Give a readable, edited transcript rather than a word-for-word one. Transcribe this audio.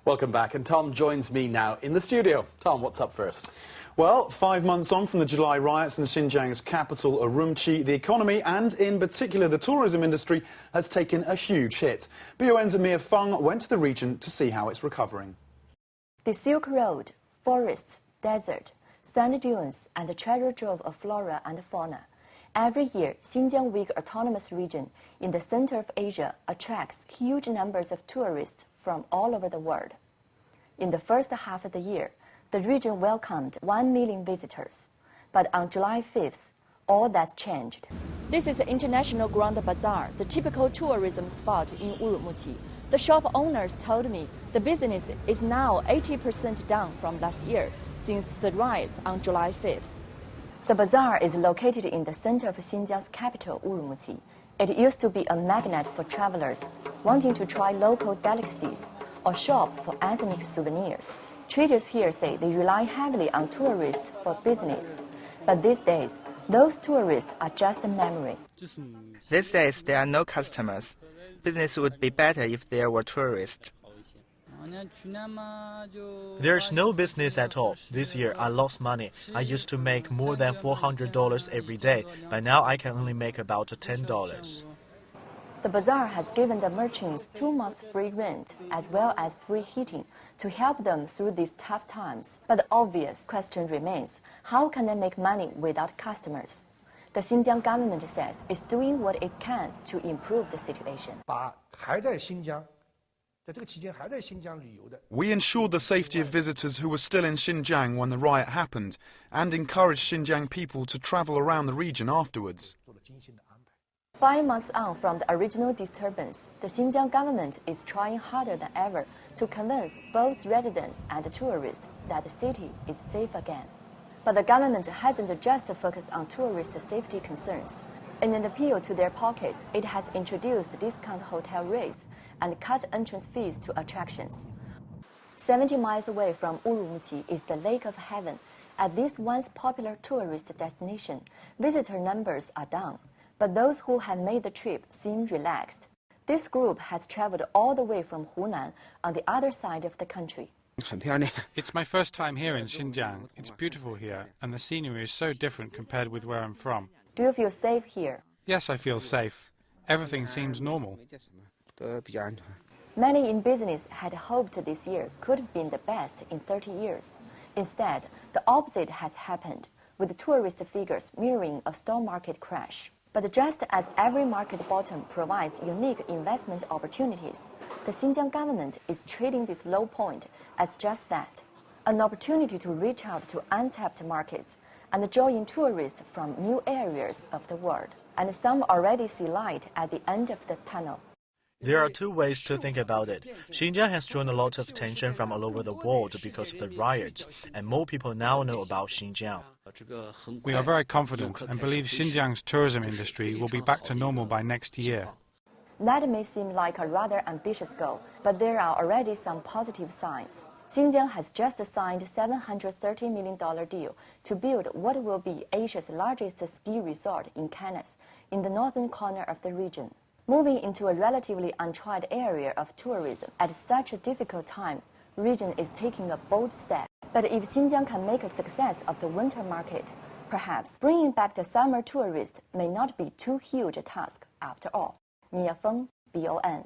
Welcome back, and Tom joins me now in the studio. Tom, what's up first? Well, 5 months on from the July riots in Xinjiang's capital, Urumqi, the economy, and in particular the tourism industry, has taken a huge hit. BON's Amir Feng went to the region to see how it's recovering. The Silk Road, forests, desert, sand dunes, and the treasure trove of flora and fauna. Every year, Xinjiang Uyghur Autonomous Region in the center of Asia attracts huge numbers of tourists from all over the world. In the first half of the year, the region welcomed 1 million visitors. But on July 5th, all that changed. This is the International Grand Bazaar, the typical tourism spot in Urumqi. The shop owners told me the business is now 80% down from last year, since the riots on July 5th. The bazaar is located in the center of Xinjiang's capital, Urumqi. It used to be a magnet for travelers wanting to try local delicacies or shop for ethnic souvenirs. Traders here say they rely heavily on tourists for business. But these days, those tourists are just a memory. These days, there are no customers. Business would be better if there were tourists. There's no business at all. This year, I lost money. I used to make more than $400 every day, but now I can only make about $10. The bazaar has given the merchants 2 months free rent as well as free heating to help them through these tough times. But the obvious question remains, how can they make money without customers? The Xinjiang government says it's doing what it can to improve the situation. We ensured the safety of visitors who were still in Xinjiang when the riot happened and encouraged Xinjiang people to travel around the region afterwards. 5 months on from the original disturbance, the Xinjiang government is trying harder than ever to convince both residents and tourists that the city is safe again. But the government hasn't just focused on tourist safety concerns. In an appeal to their pockets, it has introduced discount hotel rates and cut entrance fees to attractions. 70 miles away from Urumqi is the Lake of Heaven. At this once popular tourist destination, visitor numbers are down, but those who have made the trip seem relaxed. This group has traveled all the way from Hunan on the other side of the country. It's my first time here in Xinjiang. It's beautiful here, and the scenery is so different compared with where I'm from. Do you feel safe here? Yes, I feel safe. Everything seems normal. Many in business had hoped this year could have been the best in 30 years. Instead, the opposite has happened, with tourist figures mirroring a stock market crash. But just as every market bottom provides unique investment opportunities, the Xinjiang government is treating this low point as just that, an opportunity to reach out to untapped markets and draw in tourists from new areas of the world. And some already see light at the end of the tunnel. There are two ways to think about it. Xinjiang has drawn a lot of attention from all over the world because of the riots, and more people now know about Xinjiang. We are very confident and believe Xinjiang's tourism industry will be back to normal by next year. That may seem like a rather ambitious goal, but there are already some positive signs. Xinjiang has just signed a $730 million deal to build what will be Asia's largest ski resort in Canas, in the northern corner of the region. Moving into a relatively untried area of tourism at such a difficult time, the region is taking a bold step. But if Xinjiang can make a success of the winter market, perhaps bringing back the summer tourists may not be too huge a task after all. Mia Feng, BON.